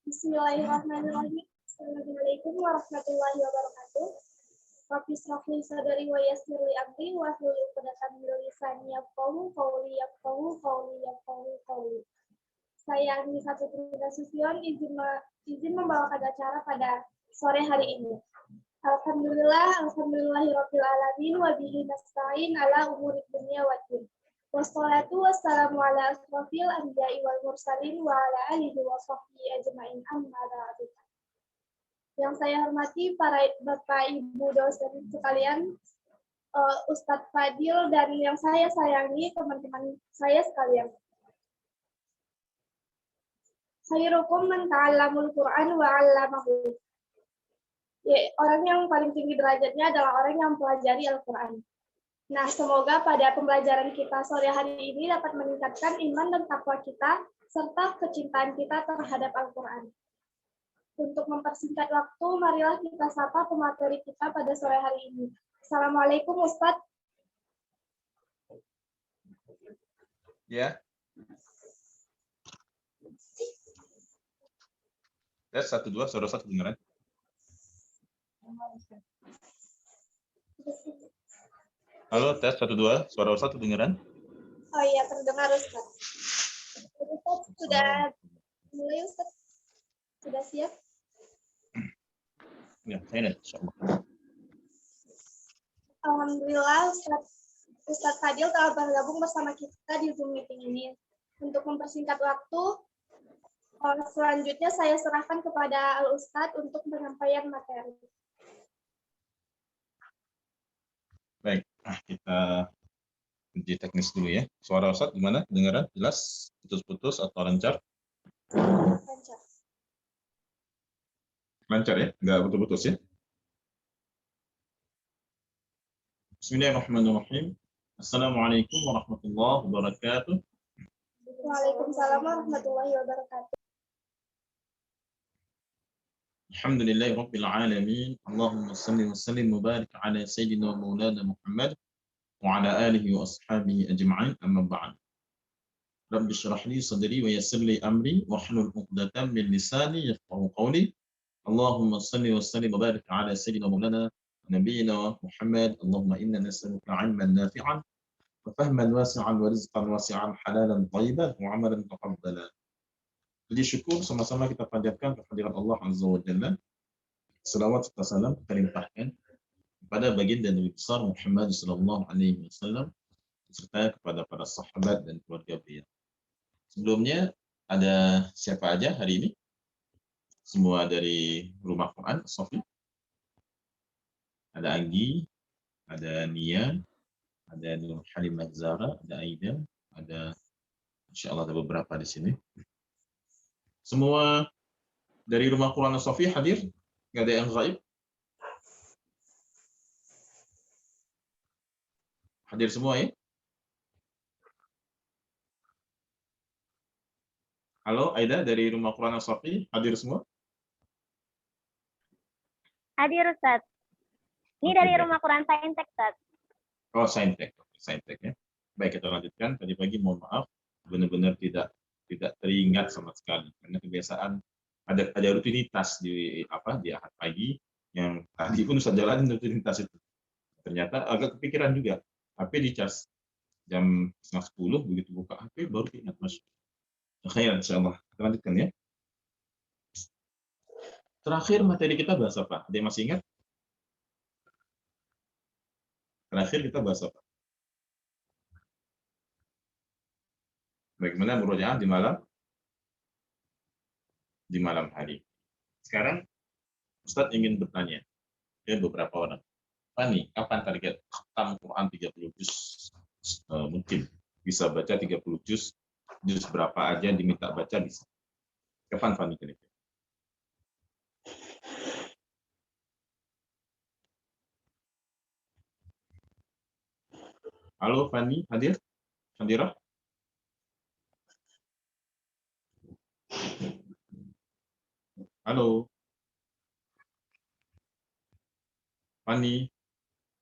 Bismillahirrahmanirrahim. Assalamualaikum warahmatullahi wabarakatuh. Rabbi shrah li sadri wa yassir li amri wahlul 'uqdatam min lisani yafqahu qawli. Saya Anissa Putri Nasution izin membawakan acara pada sore hari ini. Alhamdulillahirabbil alamin wa bihi nasta'in ala umuri dunya waddin. Wassalatu wassalamu ala asrofil anbiya'i wal mursalin wa ala alihi wa sahbihi ajma'in amma ba'du. Yang saya hormati para Bapak Ibu dosen sekalian, Ustadz Fadil, dan yang saya sayangi teman-teman saya sekalian. Khairukum man ta'allamul Qur'an wa 'allamahu. Orang yang paling tinggi derajatnya adalah orang yang mempelajari Al-Qur'an. Nah, semoga pada pembelajaran kita sore hari ini dapat meningkatkan iman dan takwa kita, serta kecintaan kita terhadap Al-Quran. Untuk mempersingkat waktu, marilah kita sapa pemateri kita pada sore hari ini. Assalamualaikum, Ustadz. Ya. Tes 1 2 suara 1 dengaran. Halo, tes 1 2 suara 1 dengaran. Oh iya, terdengar Ustaz. Ustaz sudah mulai, Ustaz? Sudah siap? Ya, saya nih, insyaallah. Alhamdulillah, Ustaz Fadil telah bergabung bersama kita di Zoom meeting ini. Untuk mempersingkat waktu, selanjutnya saya serahkan kepada Al-Ustadz untuk penyampaian materi. Baik, kita uji teknis dulu ya. Suara Ustaz gimana? Dengaran jelas? Putus-putus atau lancar? Lancar. Lancar ya? Enggak putus-putus ya? Bismillahirrahmanirrahim. Assalamualaikum warahmatullahi wabarakatuh. Waalaikumsalam warahmatullahi wabarakatuh. Alhamdulillahi rabbil alamin. Allahumma salli wa sallim mubarak ala sayyidina wa maulana Muhammad wa ala alihi wa ashabihi ajma'in, amma ba'd. Rabbi shrah li sadri wa yassir li amri wa hlul 'uqdatam min lisani yafqahu qawli. Allahumma salli wa sallim mubarak ala sayyidina wa maulana nabiyyina Muhammad. Allahumma inna nas'aluka 'ilman nafi'an wa fahman wasi'an wa rizqan wasi'an halalan thayyiban wa 'amalan taqabbalan. Puji syukur sama-sama kita panjatkan kehadirat Allah Azza wa Jalla. Selawat serta salam kita limpahkan kepada baginda Nabi besar Muhammad sallallahu alaihi wasallam serta kepada para sahabat dan keluarga beliau. Sebelumnya ada siapa aja hari ini? Semua dari Rumah Quran Sofi. Ada Anggi, ada Nia, ada Nur Halimah Zara, ada Aida, ada insyaallah ada beberapa di sini. Semua dari Rumah Quran Sofi hadir? Nggak ada yang gaib? Hadir semua ya? Halo Aida dari Rumah Quran Sofi, hadir semua? Hadir Ustaz. Ini Oke, dari baik. Rumah Quran Saintek Ustaz. Oh, Saintek ya. Baik, kita lanjutkan. Tadi pagi mohon maaf, benar-benar tidak teringat sama sekali karena kebiasaan ada rutinitas di ahad pagi yang tadi pun Ustaz jalanin rutinitas itu. Ternyata agak kepikiran juga. HP dicas jam 9:30 begitu buka HP baru ingat Mas. Khairan insyaallah. Kita lanjutkan ya. Terakhir materi kita bahas apa? Ada yang masih ingat? Terakhir kita bahas apa? Bagaimana murojaah di malam hari. Sekarang Ustadz ingin bertanya ke beberapa orang. Fani, kapan target khatam Quran 30 juz? Mungkin bisa baca 30 juz berapa aja diminta baca bisa. Kapan Fani kira-kira? Halo Fani, hadir? Hadirah? Halo. Fani.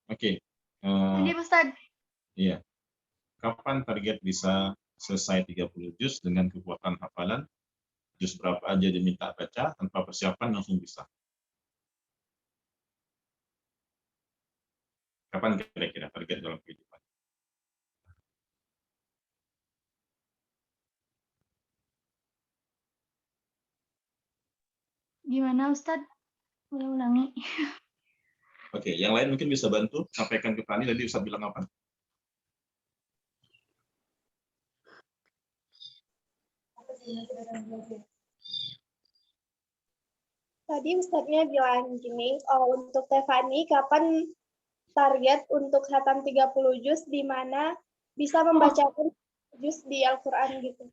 Oke. Hadir, Ustaz. Iya. Kapan target bisa selesai 30 juz dengan kekuatan hafalan juz berapa aja diminta baca, tanpa persiapan langsung bisa. Kapan kira-kira target dalam kehidupan? Gimana Ustadz? Boleh ulangi? Oke, yang lain mungkin bisa bantu sampaikan ke Fani. Tadi Ustaz bilang apa? Tadi Ustadznya bilang gini, untuk Tefani, kapan target untuk khatam 30 juz di mana bisa membacakan juz di Al-Quran gitu?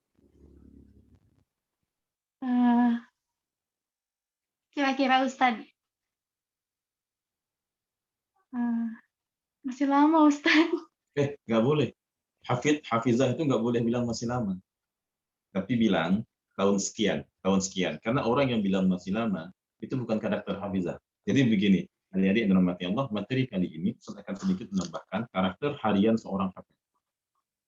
Kira-kira Ustadz? Masih lama Ustadz. Nggak boleh. Hafizah itu nggak boleh bilang masih lama. Tapi bilang tahun sekian. Karena orang yang bilang masih lama, itu bukan karakter hafizah. Jadi begini, adik-adik yang dirahmati Allah, materi kali ini saya akan sedikit menambahkan karakter harian seorang hafiz.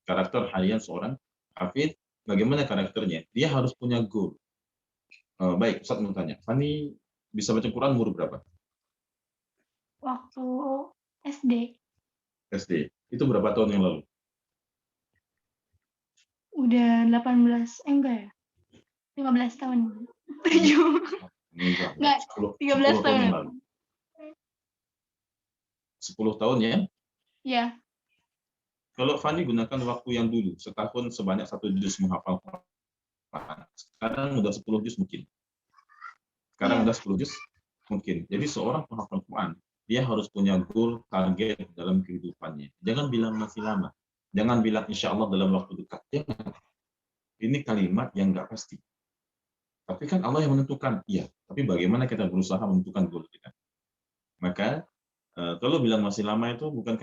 Karakter harian seorang hafiz, bagaimana karakternya? Dia harus punya goal. Baik, Ustaz mau tanya, Fani bisa baca Quran umur berapa? Waktu SD. SD. Itu berapa tahun yang lalu? Udah 18, enggak ya? 15 tahun. 7. Enggak, 13 tahun yang lalu. 10 tahun ya? Iya. Kalau Fani gunakan waktu yang dulu, setahun sebanyak 1 juz menghafal Quran. Sekarang udah 10 juz mungkin. Udah 10 juz mungkin. Jadi seorang penghafal Quran, dia harus punya goal, target dalam kehidupannya. Jangan bilang masih lama. Jangan bilang insya Allah dalam waktu dekat. Jangan. Ini kalimat yang nggak pasti. Tapi kan Allah yang menentukan. Iya, tapi bagaimana kita berusaha menentukan goal kita. Maka kalau bilang masih lama itu bukan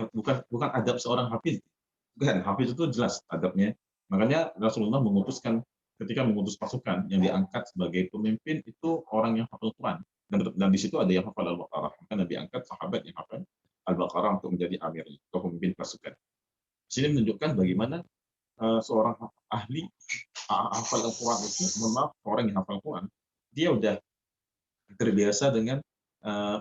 adab seorang hafiz. Bukan, hafiz itu jelas adabnya. Makanya Rasulullah memutuskan ketika mengutus pasukan yang diangkat sebagai pemimpin itu orang yang hafal Quran. Dan di situ ada yang hafal Al-Baqarah. Maka Nabi angkat sahabat yang hafal Al-Baqarah untuk menjadi amir atau pemimpin pasukan. Di sini menunjukkan bagaimana seorang ahli hafal Al-Quran itu, orang yang hafal Quran, dia udah terbiasa dengan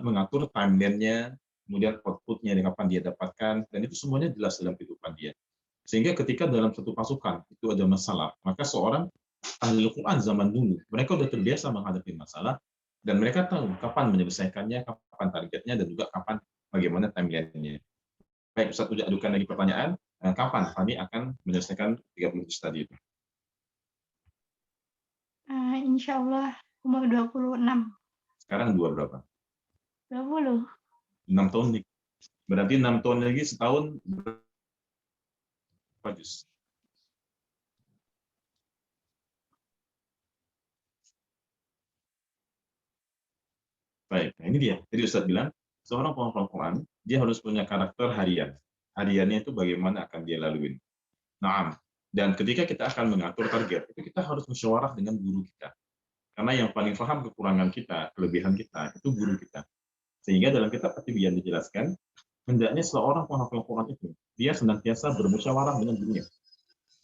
mengatur timeline-nya, kemudian output-nya dengan kapan dia dapatkan, dan itu semuanya jelas dalam kehidupan dia. Sehingga ketika dalam satu pasukan itu ada masalah, maka seorang ahli Al-Quran zaman dulu, mereka sudah terbiasa menghadapi masalah, dan mereka tahu kapan menyelesaikannya, kapan targetnya, dan juga kapan bagaimana timeline-nya. Baik, Ustaz ajukan lagi pertanyaan, kapan Fani akan menyelesaikan 30 juz tadi itu? Insya Allah umur 26. Sekarang 2 berapa? 20. 6 tahun nih. Berarti 6 tahun lagi setahun berapa juz? Baik, nah ini dia. Jadi Ustaz bilang, seorang penghafal Quran, dia harus punya karakter harian. Hariannya itu bagaimana akan dia laluin. Nah, dan ketika kita akan mengatur target, itu kita harus musyawarah dengan guru kita. Karena yang paling paham kekurangan kita, kelebihan kita, itu guru kita. Sehingga dalam kitab At-Tibyan dijelaskan, hendaknya seorang penghafal Quran itu, dia senantiasa bermusyawarah dengan gurunya.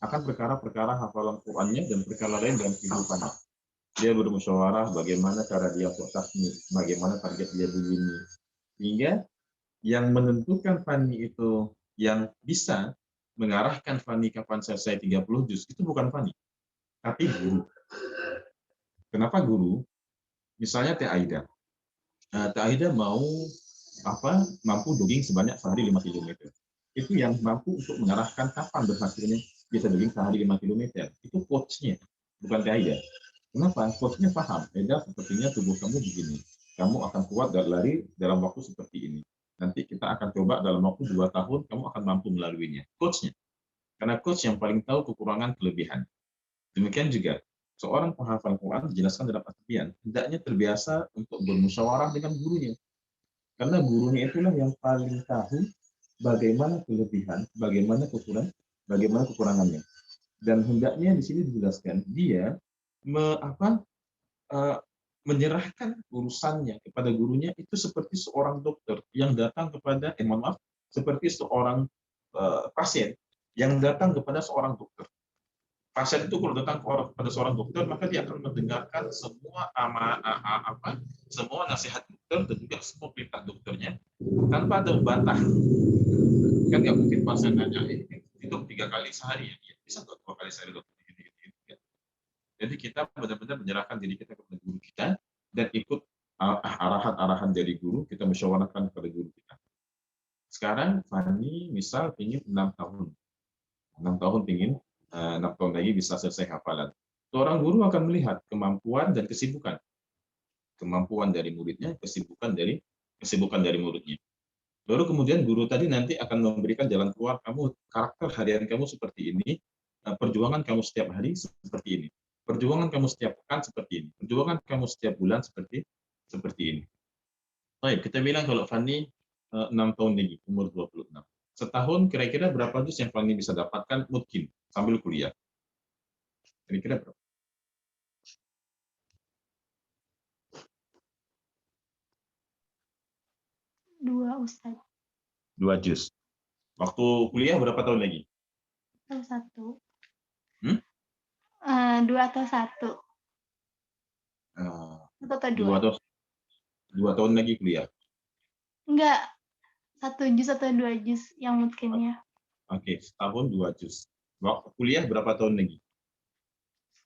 Akan perkara-perkara hafalan Qurannya dan perkara lain dalam kehidupannya. Dia bermusyawarah bagaimana cara dia tasmid, bagaimana target dia begini. Sehingga yang menentukan Fani itu, yang bisa mengarahkan Fani kapan selesai 30 juz, itu bukan Fani, tapi guru. Kenapa guru? Misalnya Teh Aida. Teh Aida mampu jogging sebanyak sehari 5 km. Itu yang mampu untuk mengarahkan kapan berhasilnya bisa jogging sehari 5 km. Itu coachnya, bukan Teh Aida. Kenapa? Coachnya paham, Aida sepertinya tubuh kamu begini. Kamu akan kuat dan lari dalam waktu seperti ini. Nanti kita akan coba dalam waktu 2 tahun, kamu akan mampu melaluinya. Coachnya. Karena coach yang paling tahu kekurangan kelebihan. Demikian juga, seorang penghafal Quran dijelaskan dalam At-Tibyan, hendaknya terbiasa untuk bermusyawarah dengan gurunya. Karena gurunya itulah yang paling tahu bagaimana kelebihan, bagaimana kekurangannya. Dan hendaknya di sini dijelaskan, dia menyerahkan urusannya kepada gurunya itu seperti seorang dokter yang datang kepada seperti seorang pasien yang datang kepada seorang dokter. Pasien itu kalau datang pada seorang dokter, maka dia akan mendengarkan semua semua nasihat dokter dan juga semua perintah dokternya tanpa ada membantah. Kan nggak mungkin pasien nanya, itu 3 kali sehari ya, bisa nggak 2 kali sehari dokter? Jadi kita benar-benar menyerahkan diri kita kepada guru kita dan ikut arahan-arahan dari guru, kita musyawarahkan kepada guru kita. Sekarang Fani misal ingin 6 tahun. 6 tahun ingin 6 tahun lagi bisa selesai hafalan. Seorang guru akan melihat kemampuan dan kesibukan. Kemampuan dari muridnya, kesibukan dari muridnya. Baru kemudian guru tadi nanti akan memberikan jalan keluar kamu, karakter harian kamu seperti ini, perjuangan kamu setiap hari seperti ini. Perjuangan kamu setiap pekan seperti ini. Perjuangan kamu setiap bulan seperti ini. Baik, kita bilang kalau Fani 6 tahun lagi, umur 26. Setahun kira-kira berapa juz yang Fani bisa dapatkan mungkin sambil kuliah? Kira-kira berapa? Dua, Ustaz. 2 juz. Waktu kuliah berapa tahun lagi? Atau 1. Hmm? 2 atau 1. 1 atau 2. 2 tahun lagi kuliah. Enggak. 1 juz atau 2 juz yang mungkin ya. Oke, setahun 2 juz. Waktu kuliah berapa tahun lagi?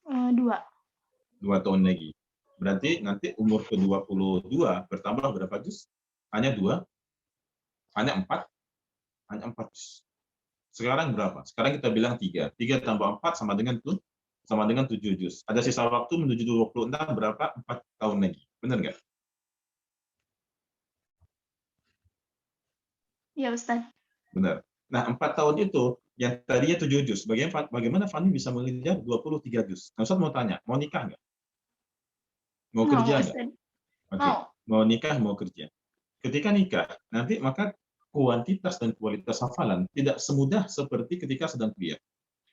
2. 2 tahun lagi. Berarti nanti umur ke-22 bertambah berapa juz? Hanya 2? Hanya 4? Hanya 4 juz. Sekarang berapa? Sekarang kita bilang 3. 3 tambah 4 sama dengan 7 juz. Ada sisa waktu menuju 26 berapa? 4 tahun lagi. Benar nggak? Ya, Ustaz. Benar. Nah, 4 tahun itu yang tadinya 7 juz. Bagaimana Fani bisa mengejar 23 juz? Nah, Ustaz mau tanya, mau nikah nggak? Mau kerja nggak? Oke. Mau nikah, mau kerja. Ketika nikah, nanti maka kuantitas dan kualitas hafalan tidak semudah seperti ketika sedang kuliah.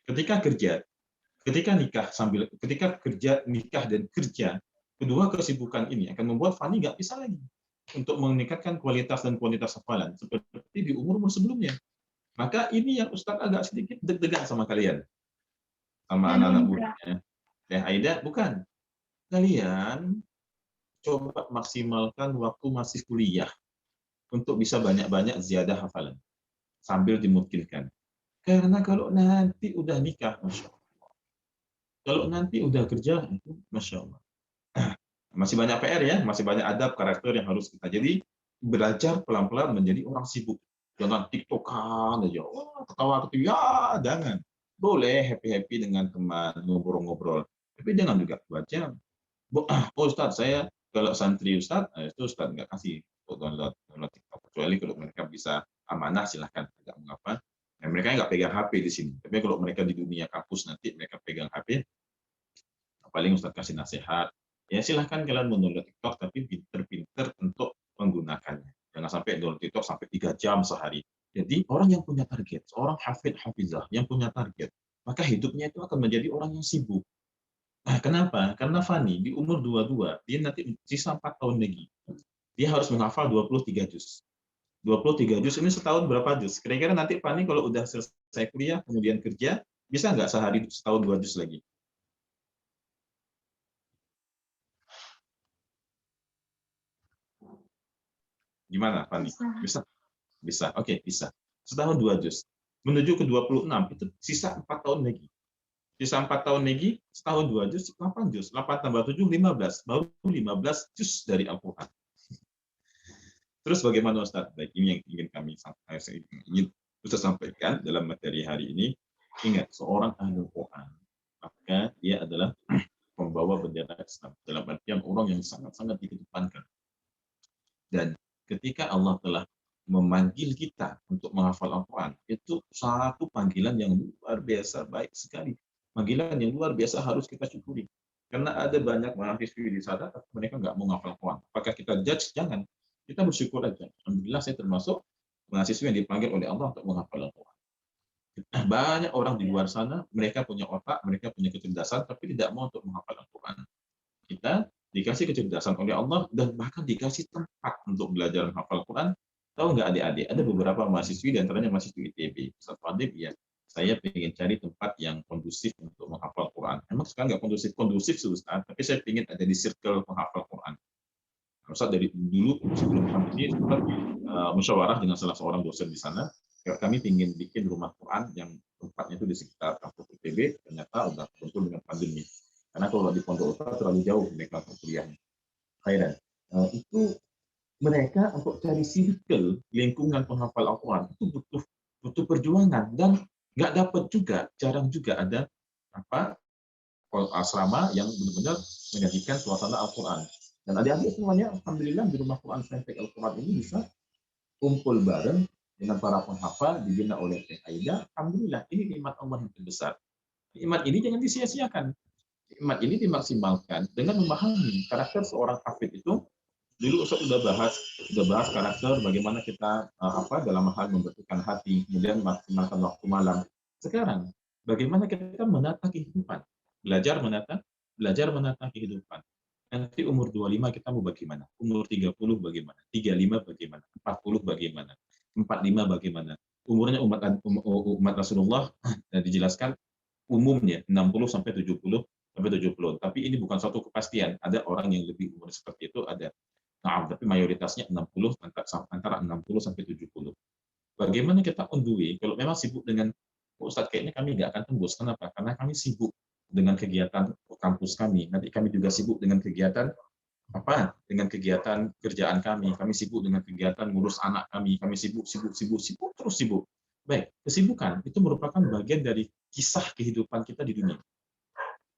Ketika kerja, ketika kerja, nikah dan kerja, kedua kesibukan ini akan membuat Fani nggak bisa lagi untuk meningkatkan kualitas dan kuantitas hafalan seperti di umur sebelumnya. Maka ini yang Ustaz agak sedikit deg-degan sama kalian, sama anak-anak muridnya. Ya, Aida, bukan. Kalian coba maksimalkan waktu masih kuliah untuk bisa banyak-banyak ziyadah hafalan sambil dimungkinkan. Karena kalau nanti udah nikah, Masya Allah. Kalau nanti udah kerja, itu Masya Allah. Masih banyak PR ya, masih banyak adab karakter yang harus kita. Jadi belajar pelan-pelan menjadi orang sibuk. Jangan tiktokan aja, ketawa-ketiwi, ya jangan. Boleh happy-happy dengan teman, ngobrol-ngobrol. Tapi jangan juga 2 jam. Oh Ustaz, saya kalau santri Ustaz, itu Ustaz nggak kasih download TikTok. Kecuali kalau mereka bisa amanah, silahkan. Tidak mengapa. Nah, mereka nggak pegang HP di sini. Tapi kalau mereka di dunia kampus nanti mereka pegang HP, paling Ustaz kasih nasihat. Ya silahkan kalian mendownload TikTok, tapi pinter-pinter untuk menggunakannya. Jangan sampai download TikTok sampai 3 jam sehari. Jadi orang yang punya target, seorang hafizah yang punya target, maka hidupnya itu akan menjadi orang yang sibuk. Nah, kenapa? Karena Fani di umur 22, dia nanti sisa 4 tahun lagi. Dia harus menghafal 23 juz. 23 juz ini setahun berapa juz? Kira-kira nanti Fani kalau udah selesai kuliah, kemudian kerja, bisa nggak sehari setahun 2 juz lagi? Gimana, Fani? Bisa? Bisa. Oke, bisa. Setahun 2 juz. Menuju ke 26, itu sisa 4 tahun lagi. Sisa 4 tahun lagi, setahun 2 juz, 8 juz. 8 tambah 7, 15. Baru 15 juz dari Al-Quran. Terus bagaimana Ustaz? Baik, ini yang ingin ingin Ustaz sampaikan dalam materi hari ini. Ingat, seorang ahli Quran, maka dia adalah pembawa bendera Islam. Dalam artian orang yang sangat-sangat dikedepankan. Dan ketika Allah telah memanggil kita untuk menghafal Al-Quran, itu satu panggilan yang luar biasa baik sekali. Panggilan yang luar biasa harus kita syukuri. Karena ada banyak mahasiswa di sana, mereka nggak mau menghafal Al-Quran. Apakah kita judge? Jangan. Kita bersyukur aja. Alhamdulillah saya termasuk mahasiswa yang dipanggil oleh Allah untuk menghafal Al-Quran. Banyak orang di luar sana, mereka punya otak, mereka punya kecerdasan, tapi tidak mau untuk menghafal Al-Quran. Kita dikasih kecerdasan oleh Allah dan bahkan dikasih tempat untuk belajar menghafal Quran. Tahu nggak adik-adik, ada beberapa mahasiswi, di antaranya mahasiswi ITB. Ustaz Fadib, ya, saya ingin cari tempat yang kondusif untuk menghafal sekarang nggak kondusif Ustaz, tapi saya ingin ada di circle penghafal Quran. Ustaz dari dulu sebelum pandemi sempat musyawarah dengan salah seorang dosen di sana. Kami ingin bikin rumah Quran yang tempatnya itu di sekitar kampus ITB, ternyata udah terbentur dengan pandemi. Karena kalau di Pondok Ustaz terlalu jauh mereka kuliahnya. Khairan. Itu mereka untuk cari circle lingkungan penghafal Al-Quran itu butuh perjuangan, dan nggak dapat juga, jarang juga ada asrama yang benar-benar menyajikan suasana Al-Quran. Dan adik-adik semuanya, alhamdulillah di rumah Quran Saintek Al-Quran ini bisa kumpul bareng dengan para penghafal dibina oleh Teh Aida. Alhamdulillah, ini nikmat Allah yang terbesar. Nikmat ini jangan disia-siakan. Nikmat ini dimaksimalkan dengan memahami karakter seorang hafid itu. Dulu Ustaz sudah bahas karakter bagaimana kita dalam hal membersihkan hati, kemudian maksimalkan waktu malam. Sekarang bagaimana kita menata kehidupan, belajar menata kehidupan. Nanti umur 25 kita mau bagaimana? Umur 30 bagaimana? 35 bagaimana? 40 bagaimana? 45 bagaimana? Umurnya umat Rasulullah dijelaskan umumnya 60 sampai 70 sampai 70. Tapi ini bukan suatu kepastian. Ada orang yang lebih umur seperti itu, ada. Nah, tapi mayoritasnya 60 antara 60 sampai 70. Bagaimana kita on the way? Kalau memang sibuk dengan Ustadz, kayaknya kami nggak akan tembus. Kenapa? Karena kami sibuk dengan kegiatan kampus kami. Nanti kami juga sibuk dengan kegiatan dengan kegiatan kerjaan kami. Kami sibuk dengan kegiatan ngurus anak kami. Kami sibuk terus sibuk. Baik, kesibukan itu merupakan bagian dari kisah kehidupan kita di dunia.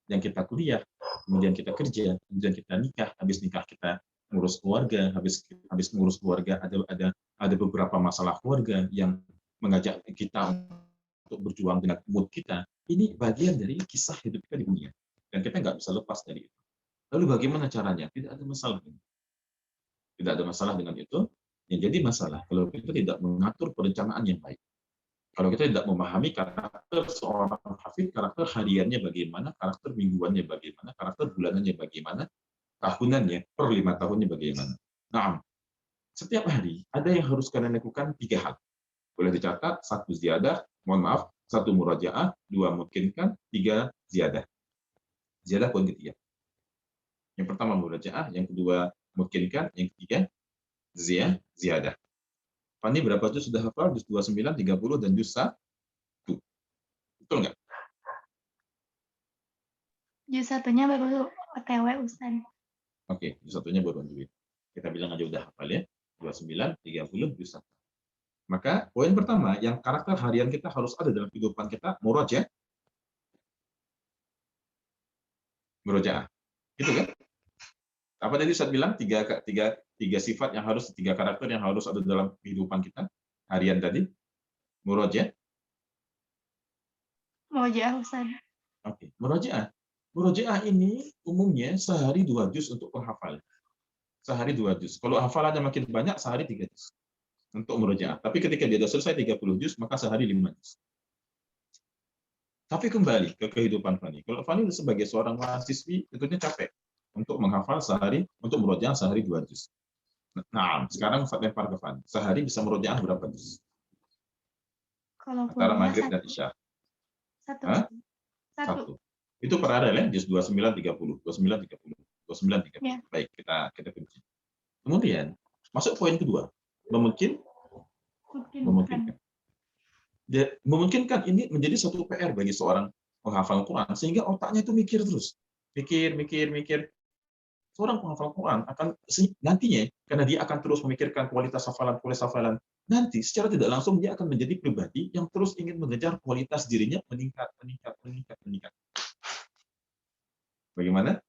Yang kita kuliah, kemudian kita kerja, kemudian kita nikah, habis nikah kita ngurus keluarga, habis ngurus keluarga ada beberapa masalah keluarga yang mengajak kita untuk berjuang dengan mood kita. Ini bagian dari kisah hidup kita di dunia, dan kita nggak bisa lepas dari itu. Lalu bagaimana caranya? Tidak ada masalah. Tidak ada masalah dengan itu. Yang jadi masalah kalau kita tidak mengatur perencanaan yang baik. Kalau kita tidak memahami karakter seorang hafid, karakter hariannya bagaimana, karakter mingguannya bagaimana, karakter bulanannya bagaimana, tahunannya, per 5 tahunnya bagaimana. Nah, setiap hari ada yang harus kalian lakukan 3 hal. Boleh dicatat, 1 ziyadah, 1 murajaah, 2 mungkinkan, 3 ziyadah. Ziyadah poin ketiga. Yang pertama murajaah, yang kedua mungkinkan, yang ketiga ziyadah. Fani berapa juz sudah hafal? Juz 29, 30, dan juz 1. Betul nggak? Juz 1-nya baru OTW, Ustaz. Oke, juz 1-nya baru OTW. Kita bilang aja udah hafal ya. 29, 30, juz 1. Maka poin pertama, yang karakter harian kita harus ada dalam kehidupan kita, murojaah. Gitu kan? Apa tadi saya bilang? Tiga sifat yang harus, 3 karakter yang harus ada dalam kehidupan kita harian tadi. Murojaah. Ustaz. Oke, murojaah. Murojaah ini umumnya sehari 2 juz untuk penghafal. Sehari 2 juz. Kalau hafalannya makin banyak, sehari 3 juz untuk murojaah. Tapi ketika dia sudah selesai 30 juz, maka sehari 5 juz. Tapi kembali ke kehidupan Fani. Kalau Fani sebagai seorang mahasiswi, tentunya capek untuk menghafal sehari, untuk murojaah sehari 2 juz. Nah, sekarang saya lempar ke Fani. Sehari bisa murojaah berapa juz? Kalau Antara kuliah maghrib dan isya. Satu. Itu paralel ya, juz 29, 30. 29, 30. 29, 30. Ya. Baik, kita kunci. Kemudian, masuk poin kedua. Memungkinkan. Memungkinkan ini menjadi suatu PR bagi seorang penghafal Quran, sehingga otaknya itu mikir terus. Mikir. Seorang penghafal Quran akan nantinya, karena dia akan terus memikirkan kualitas hafalan, nanti secara tidak langsung dia akan menjadi pribadi yang terus ingin mengejar kualitas dirinya meningkat. Bagaimana?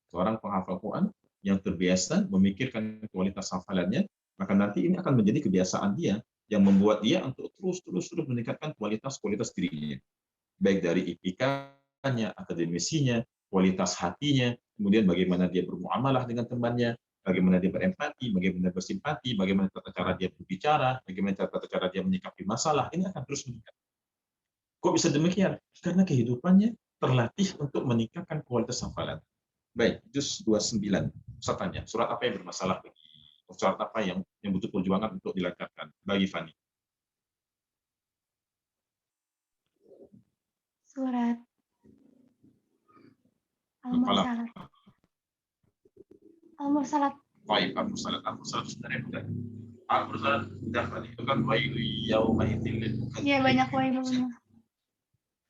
Seorang penghafal Quran yang terbiasa memikirkan kualitas hafalannya, maka nanti ini akan menjadi kebiasaan dia yang membuat dia untuk terus meningkatkan kualitas dirinya. Baik dari IPK-nya, akademisinya, kualitas hatinya, kemudian bagaimana dia bermuamalah dengan temannya, bagaimana dia berempati, bagaimana bersimpati, bagaimana tata cara dia berbicara, bagaimana tata cara dia menyikapi masalah, ini akan terus meningkat. Kok bisa demikian? Karena kehidupannya terlatih untuk meningkatkan kualitas hafalan. Baik, juz 29. Saya tanya, surat apa yang bermasalah bagi surat apa yang butuh perjuangan untuk dilancarkan bagi Fani? Surat Al-Mursalat. Al-Mursalat. Baik, al-mursalat sebenarnya bukan. Al-mursalat itu kan wailu yauma idzin lil mukazzibin. Iya, banyak wailulnya.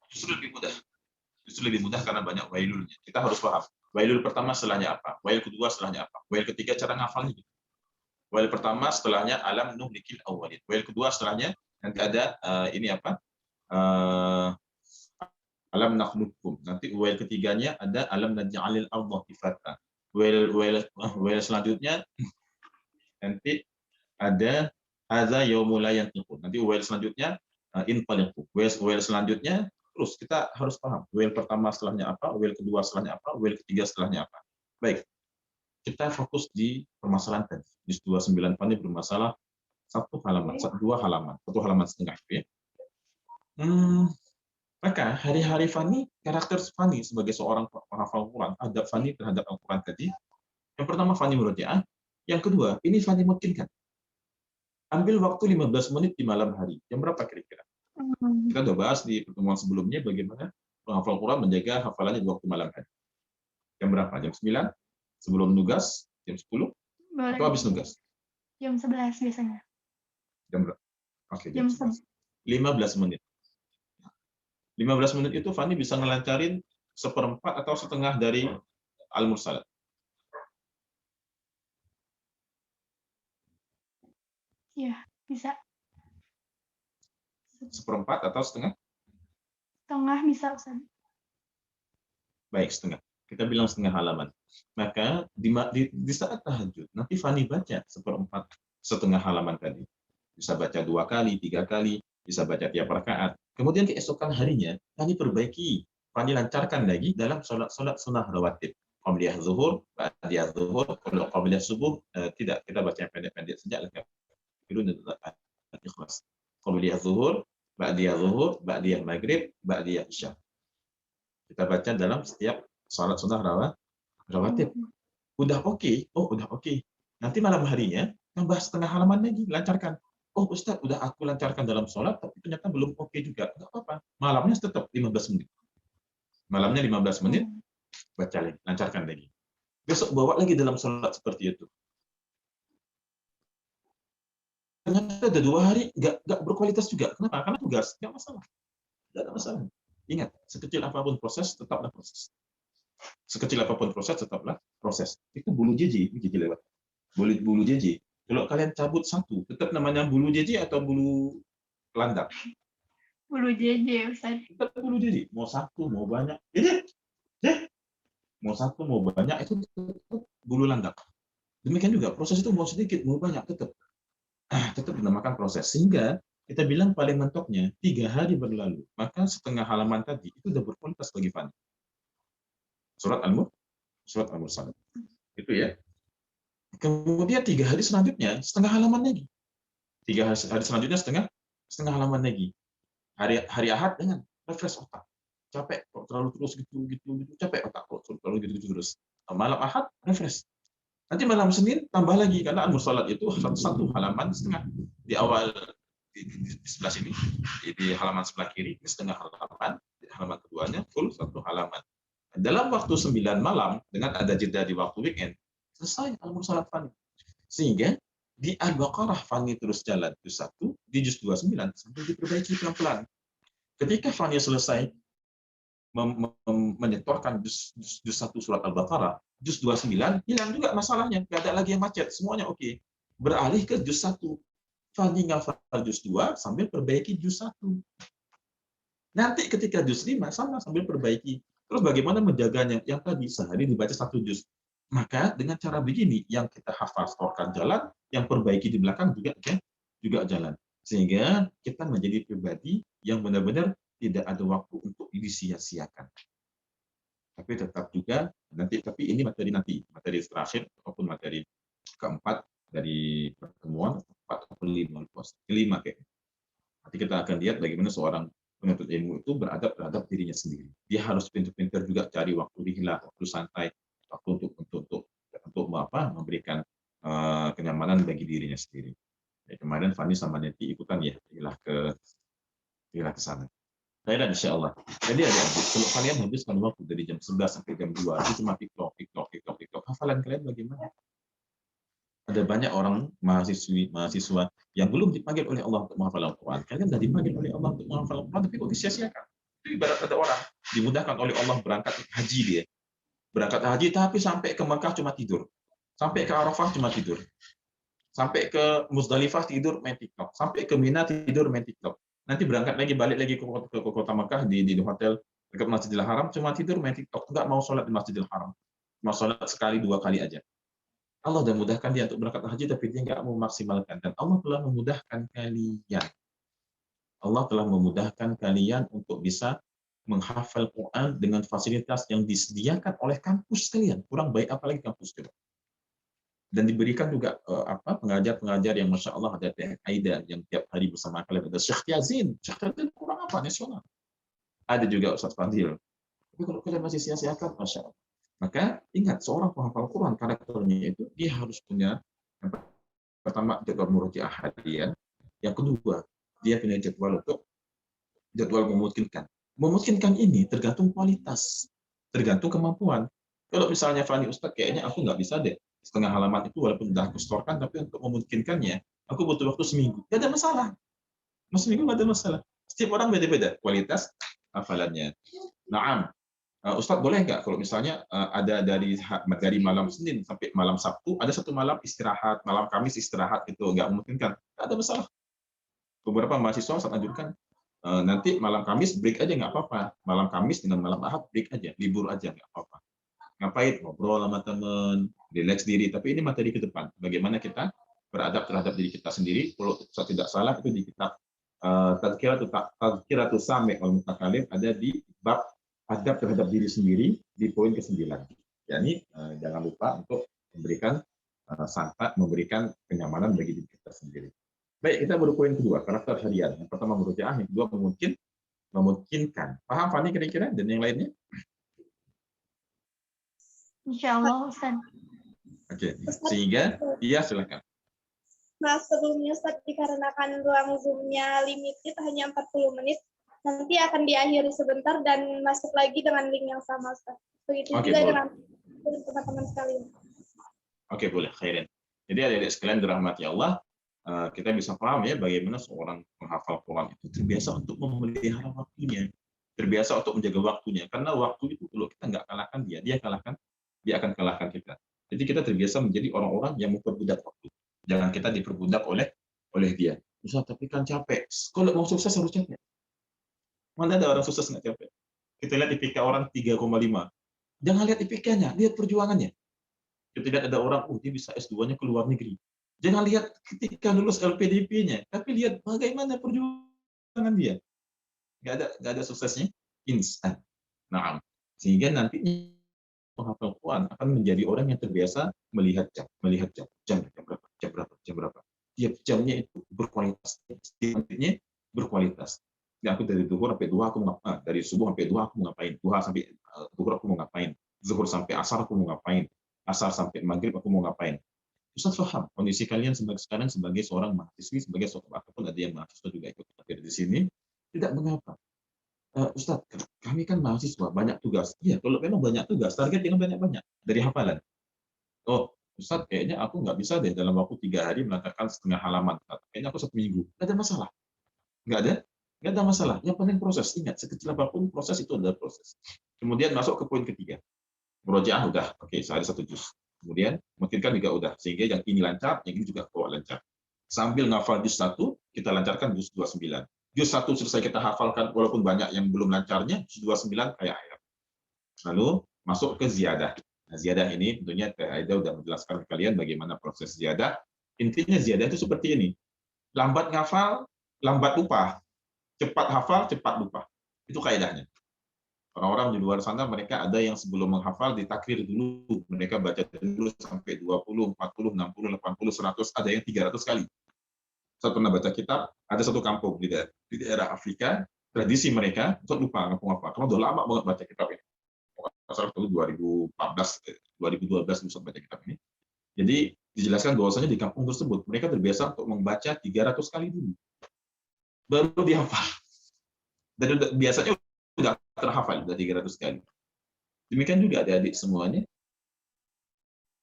Justru lebih mudah karena banyak wailulnya. Kita harus paham. Wailul pertama setelahnya apa? Wail kedua setelahnya apa? Wail ketiga cara ngafalnya. Wail pertama setelahnya alam nuhlikil awwalin. Wail kedua setelahnya nanti ada ini apa? Alam nakhluqukum. Nanti wail ketiganya ada alam naj'alil ardha kifata. Wail selanjutnya nanti ada hadza yaumul la yantiqun. Nanti wail selanjutnya intaliqu. Wail selanjutnya terus kita harus paham. Wail pertama setelahnya apa, wail kedua setelahnya apa, wail ketiga setelahnya apa. Baik. Kita fokus di permasalahan tadi. Juz 29 Fani bermasalah satu halaman, satu halaman setengah ya. Maka hari-hari Fani, karakter Fani sebagai seorang penghafal Quran, adab Fani terhadap Al-Quran tadi, yang pertama Fani murojaah, yang kedua, ini Fani mungkinkan. Ambil waktu 15 menit di malam hari. Jam berapa kira-kira? Kita sudah bahas di pertemuan sebelumnya bagaimana penghafal Quran menjaga hafalannya di waktu malam hari. Jam berapa? Jam 9? Sebelum nugas? Jam 10? Boleh. Atau habis nugas? Jam 11 biasanya. Jam berapa? Oke, jam Jam 11. 15 menit. 15 menit itu Fani bisa ngelancarin seperempat atau setengah dari Al-Mursalat. Iya, bisa. Seperempat atau setengah? Setengah bisa, Ustaz. Baik, setengah. Kita bilang setengah halaman. Maka di saat tahajud, nanti Fani baca seperempat, setengah halaman tadi. Bisa baca 2 kali, 3 kali, bisa baca tiap rakaat. Kemudian keesokan harinya, Fani perbaiki, Fani lancarkan lagi dalam sholat sunnah rawatib. Qabliyah zuhur, ba'diyah zuhur, kalau qabliyah subuh, tidak, kita baca yang pendek-pendek saja. Ikhlas. Qabliyah zuhur, ba'diyah maghrib, ba'diyah isya. Kita baca dalam setiap sholat sunnah rawatib. Udah oke. Oh, udah oke. Nanti malam harinya, tambah setengah halaman lagi, lancarkan. Oh Ustaz, udah aku lancarkan dalam sholat, tapi ternyata belum oke juga. Enggak apa-apa. Malamnya tetap 15 menit. Malamnya 15 menit, baca lagi, lancarkan lagi. Besok bawa lagi dalam sholat seperti itu. Ternyata ada 2 hari nggak berkualitas juga. Kenapa? Karena tugas. Nggak masalah. Nggak ada masalah. Ingat, sekecil apapun proses, tetaplah proses. Sekecil apapun proses, tetaplah proses. Itu bulu jeji lewat. Bulu jeji. Kalau kalian cabut satu, tetap namanya bulu jeji atau bulu landak? Bulu jeje, Ustaz. Tetap bulu jeji. Mau satu, mau banyak. Jadi, mau satu, mau banyak, itu tetap bulu landak. Demikian juga, proses itu mau sedikit, mau banyak, tetap dinamakan proses. Sehingga kita bilang paling mentoknya 3 hari berlalu, maka setengah halaman tadi itu sudah berkualitas bagi Fani. Surat Al-Mursalat. Itu ya. Kemudian 3 hari selanjutnya setengah halaman lagi. 3 hari selanjutnya setengah halaman lagi. Hari Ahad dengan refresh otak. Capek kok terlalu terus gitu. Capek otak kok terlalu gitu terus. Malam Ahad refresh. Nanti malam Senin tambah lagi karena Al-Mursalat itu satu halaman setengah. Di awal di sebelah sini, di halaman sebelah kiri ini setengah halaman, di halaman keduanya full 1 halaman. Dalam waktu 9 malam dengan ada jeda di waktu weekend, selesai Al-Mursalat Fani. Sehingga di Al-Baqarah Fani terus jalan juz 1, di juz 29 sampai diperbaiki pelan-pelan. Ketika Fani selesai menyetorkan juz 1 surat Al-Baqarah, juz 29 hilang juga masalahnya, nggak ada lagi yang macet, semuanya oke. Beralih ke juz 1. Fani ngafal juz 2 sambil perbaiki juz 1. Nanti ketika juz 5 sama sambil perbaiki. Terus bagaimana menjaganya? Yang tadi sehari dibaca 1 juz. Maka dengan cara begini, yang kita hafal setorkan jalan, yang perbaiki di belakang juga jalan. Sehingga kita menjadi pribadi yang benar-benar tidak ada waktu untuk disia-siakan. Tapi tetap juga tapi ini materi terakhir ataupun materi keempat dari pertemuan 4 atau 5 kayaknya. Nanti kita akan lihat bagaimana seorang penuntut ilmu itu beradab terhadap dirinya sendiri. Dia harus pintar-pintar juga cari waktu rihlah, waktu santai, waktu untuk memberikan kenyamanan bagi dirinya sendiri. Kemarin Fani sama Neti ikutan ya, ke sana. Khairan insyaallah. Jadi adik-adik, kalau kalian habiskan waktu dari jam 11 sampai jam 2 itu cuma TikTok, hafalan kalian bagaimana? Ada banyak orang mahasiswa yang belum dipanggil oleh Allah untuk menghafal Al-Quran. Kalian sudah dipanggil oleh Allah untuk menghafal Al-Quran, tapi kok disia-siakan? Itu ibarat ada orang dimudahkan oleh Allah berangkat haji dia. Berangkat haji tapi sampai ke Mekah cuma tidur. Sampai ke Arafah cuma tidur. Sampai ke Muzdalifah tidur main TikTok. Sampai ke Mina tidur main TikTok. Nanti berangkat lagi balik lagi ke kota Mekah di hotel dekat Masjidil Haram cuma tidur main TikTok. Enggak mau sholat di Masjidil Haram. Mau sholat sekali 2 kali aja. Allah sudah mudahkan dia untuk berangkat haji, tapi dia nggak mau maksimalkan. Dan Allah telah memudahkan kalian. Allah telah memudahkan kalian untuk bisa menghafal Quran dengan fasilitas yang disediakan oleh kampus kalian. Kurang baik apalagi kampus coba. Dan diberikan juga pengajar-pengajar yang Masya Allah, ada Teh Aida yang tiap hari bersama kalian, ada Syekh Yazin. Syekh Yazin kurang apa? Nasional. Ada juga Ustaz Fadil. Tapi kalau kalian masih sia-siakan, Masya Allah. Maka ingat, seorang penghafal Quran karakternya itu dia harus punya yang pertama jadwal murojaah harian, yang kedua dia punya jadwal memungkinkan. Memungkinkan ini tergantung kualitas, tergantung kemampuan. Kalau misalnya Fani Ustadz, kayaknya aku nggak bisa deh setengah halaman itu walaupun sudah aku setorkan, tapi untuk memungkinkannya aku butuh waktu seminggu. Nggak ada masalah. Seminggu nggak ada masalah. Setiap orang beda-beda kualitas hafalannya. Naam. Ustadz boleh nggak kalau misalnya ada dari malam Senin sampai malam Sabtu, ada satu malam istirahat, malam Kamis istirahat itu nggak memungkinkan, nggak ada masalah. Beberapa mahasiswa saat anjurkan nanti malam Kamis break aja nggak apa-apa, malam Kamis dengan malam Ahad break aja, libur aja nggak apa-apa. Ngapain? Ngobrol sama teman, relax diri. Tapi ini materi ke depan, bagaimana kita beradab terhadap diri kita sendiri. Kalau saya tidak salah itu di kitab Tazkiratus Sami' wal Mutakalim, ada di bab adab terhadap diri sendiri di poin ke-9. Yani jangan lupa untuk memberikan santai, memberikan kenyamanan bagi diri kita sendiri. Baik, kita baru poin kedua, karakter harian. Yang pertama murojaah, yang kedua memungkinkan. Paham Fani kira-kira dan yang lainnya? Insya Allah, Ustaz. Oke, sehingga iya silakan. Nah, sebelumnya Ustaz, dikarenakan ruang Zoom-nya limited hanya 40 menit, nanti akan diakhiri sebentar dan masuk lagi dengan link yang sama, Ustaz. Begitu Oke, juga boleh. dengan teman-teman sekalian. Oke, boleh. Khairin. Jadi adik-adik sekalian dirahmati Allah, kita bisa paham ya bagaimana seorang penghafal Quran itu terbiasa untuk memelihara waktunya, terbiasa untuk menjaga waktunya. Karena waktu itu kalau kita nggak kalahkan dia akan kalahkan kita. Jadi kita terbiasa menjadi orang-orang yang memperbudak waktu. Jangan kita diperbudak oleh dia. Ustaz, tapi kan capek. Kalau mau sukses harus capek. Mana ada orang sukses nggak capek? Kita lihat IPK orang 3,5. Jangan lihat IPK-nya, lihat perjuangannya. Kita lihat ada orang, dia bisa S2-nya ke luar negeri. Jangan lihat ketika lulus LPDP-nya, tapi lihat bagaimana perjuangan dia. Nggak ada suksesnya instan. Nah, sehingga nantinya penghafal Quran akan menjadi orang yang terbiasa melihat jam berapa. Tiap jamnya itu berkualitas. Nantinya berkualitas. Ya, aku dari duhur sampai duha aku dari subuh sampai duha aku mau ngapain, duha sampai duhur aku mau ngapain, zuhur sampai asar aku mau ngapain, asar sampai maghrib aku mau ngapain. Ustaz paham kondisi kalian sekarang sebagai seorang mahasiswi, sebagai seorang ataupun ada yang mahasiswa juga ikut hadir di sini, tidak mengapa. Ustaz, kami kan mahasiswa, banyak tugas. Iya, kalau memang banyak tugas, target yang banyak-banyak dari hafalan. Oh, Ustaz, kayaknya aku nggak bisa deh dalam waktu 3 hari melancarkan setengah halaman. Kayaknya aku 1 minggu. Nggak ada masalah. Nggak ada masalah. Yang penting proses. Ingat, sekecil apapun proses itu adalah proses. Kemudian masuk ke poin ketiga. Murojaah udah, oke, sehari 1 juz. Kemudian memungkinkan juga udah, sehingga yang ini lancar, yang ini juga bawa lancar. Sambil ngafal juz 1, kita lancarkan juz 29. Juz 1 selesai kita hafalkan, walaupun banyak yang belum lancarnya, juz 29 kayak ayat. Lalu masuk ke ziyadah. Nah, ziyadah ini tentunya Aida sudah menjelaskan ke kalian bagaimana proses ziyadah. Intinya ziyadah itu seperti ini. Lambat ngafal, lambat lupa. Cepat hafal, cepat lupa. Itu kaidahnya. Orang-orang di luar sana, mereka ada yang sebelum menghafal ditakrir dulu. Mereka baca dulu sampai 20, 40, 60, 80, 100, ada yang 300 kali. Saya pernah baca kitab, ada satu kampung di daerah Afrika, tradisi mereka untuk lupa ngapa-ngapa. Karena udah lama banget baca kitab ini. Pasal itu 2012 bisa baca kitab ini. Jadi dijelaskan bahwasanya di kampung tersebut mereka terbiasa untuk membaca 300 kali dulu. Baru dihafal. Dan biasanya udah terhafal, udah 300 kali. Demikian juga adik-adik semuanya.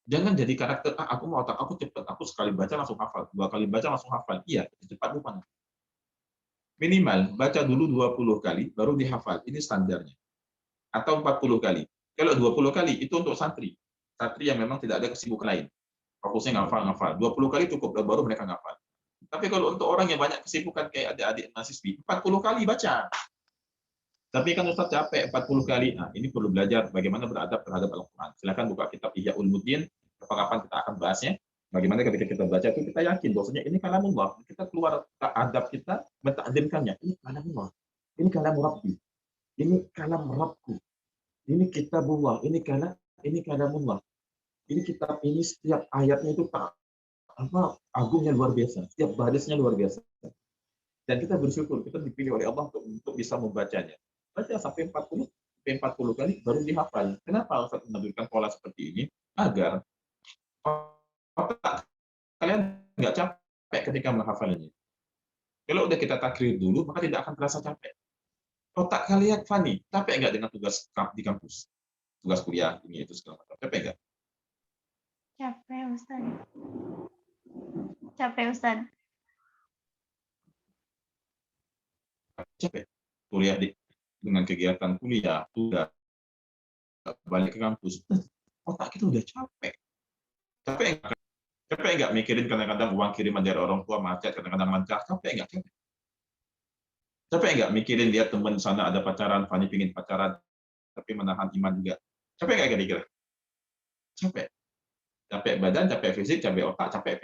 Jangan jadi karakter, aku mau otak aku cepat, aku sekali baca langsung hafal, 2 kali baca langsung hafal. Iya, cepat lupa. Minimal baca dulu 20 kali, baru dihafal. Ini standarnya. Atau 40 kali. Kalau 20 kali, itu untuk santri. Santri yang memang tidak ada kesibukan lain. Fokusnya ngafal. 20 kali cukup, baru mereka ngafal. Tapi kalau untuk orang yang banyak kesibukan kayak adik-adik mahasiswi, 40 kali baca. Tapi kan Ustaz capek 40 kali. Nah, ini perlu belajar bagaimana beradab terhadap Al-Quran. Silakan buka kitab Ihya Ulumuddin. Kapan-kapan kita akan bahasnya. Bagaimana ketika kita baca itu kita yakin bahwasanya ini kalamullah. Kita keluar adab kita mentakdimkannya. Ini kalamullah. Ini kalam Rabbi. Ini kalam Rabbku. Ini kitabullah. Ini kalamullah. Ini kitab ini setiap ayatnya itu agungnya luar biasa. Setiap barisnya luar biasa. Dan kita bersyukur kita dipilih oleh Allah untuk bisa membacanya. Baca sampai 40 kali baru dihafal. Kenapa Ustaz menunjukkan pola seperti ini? Agar otak kalian nggak capek ketika menghafalnya. Kalau udah kita takrir dulu, maka tidak akan terasa capek. Otak kalian funny, capek nggak dengan tugas di kampus? Tugas kuliah, ini itu segala macam. Capek nggak? Capek, Ustaz. Capek, Ustaz. Capek. Kuliah dengan kegiatan kuliah, tugas, balik ke kampus. Otak kita udah capek. Capek nggak mikirin kadang-kadang uang kiriman dari orang tua macet, kadang-kadang lancar, capek nggak? Capek nggak mikirin lihat teman sana ada pacaran, Fani pingin pacaran, tapi menahan iman juga. Capek nggak kira-kira? Capek. Capek badan, capek fisik, capek otak, capek